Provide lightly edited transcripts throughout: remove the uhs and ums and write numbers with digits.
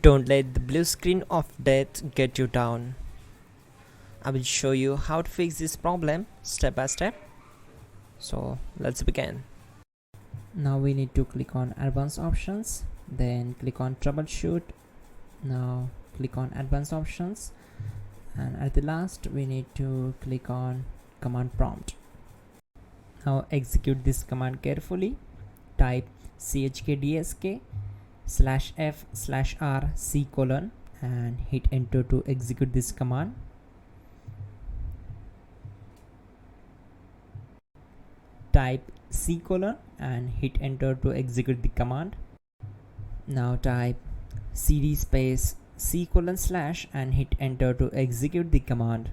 Don't let the blue screen of death get you down. I will show you how to fix this problem step by step. So let's begin. Now we need to click on advanced options, then click on troubleshoot. Now click on advanced options, and at the last we need to click on command prompt. Now execute this command carefully. Type chkdsk/f/r/c: and hit enter to execute this command. Type C: and hit enter to execute the command. Now type cd space C: / and hit enter to execute the command.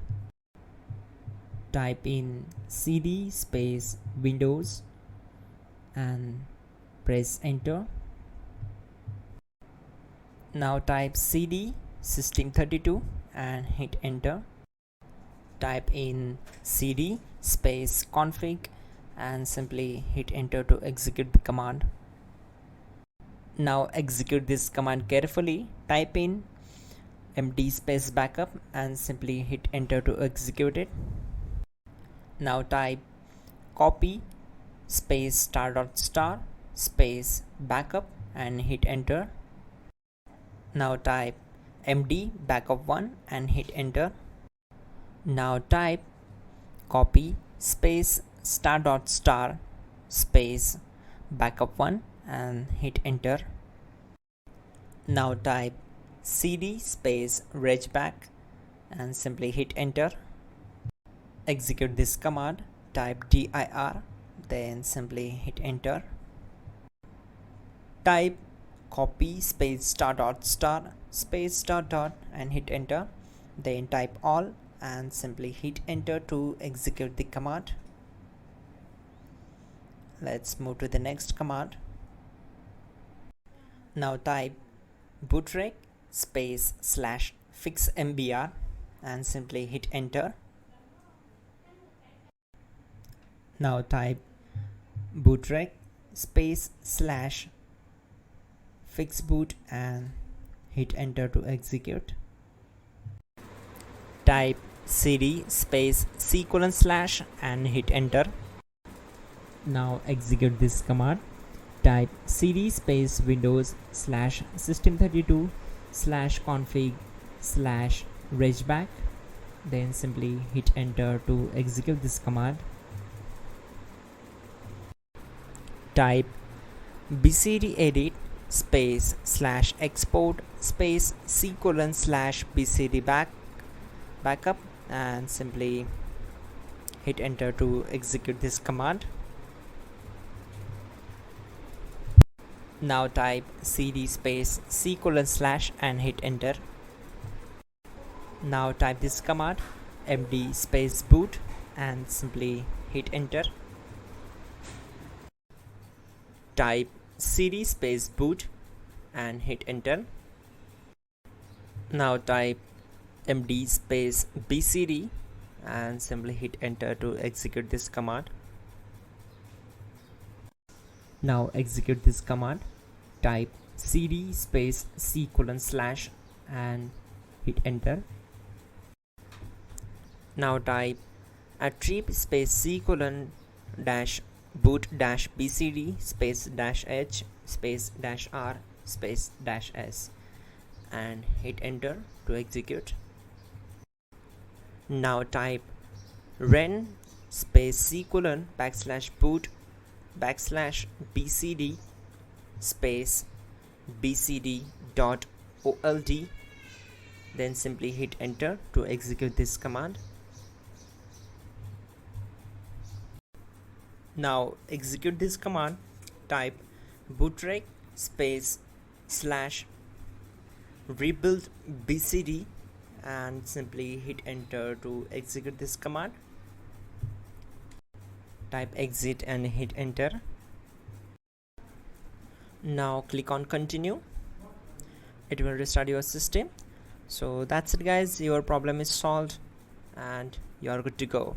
Type in cd space Windows and press enter. Now type cd system32 and hit enter. Type in cd space config and simply hit enter to execute the command. Now execute this command carefully. Type in md space backup and simply hit enter to execute it. Now type copy space *** space backup and hit enter. Now type md backup1 and hit enter. Now type copy space *** space backup1 and hit enter. Now type cd space regback and simply hit enter. Execute this command. Type dir, then simply hit enter. Type copy space *** space .. and hit enter. Then type all and simply hit enter to execute the command. Let's move to the next command. Now type bootrec space /fixmbr and simply hit enter. Now type bootrec space /fixboot and hit enter to execute. Type cd space C: / and hit enter. Now execute this command. Type cd space Windows /system32 /config /regback, then simply hit enter to execute this command. Type bcd edit space /export space C: / bcd backup and simply hit enter to execute this command. Now type cd space C: / and hit enter. Now type this command md space boot and simply hit enter. Type cd space boot and hit enter. Now type md space bcd and simply hit enter to execute this command. Now execute this command. Type cd space C: / and hit enter. Now type attrib space C: -boot -bcd space -h space -r space -s and hit enter to execute. Now type ren space C: /boot /bcd space bcd.old, then simply hit enter to execute this command. Now execute this command. Type bootrec space /rebuild bcd and simply hit enter to execute this command. Type exit and hit enter. Now click on continue. It will restart your system. So that's it guys, your problem is solved and you are good to go.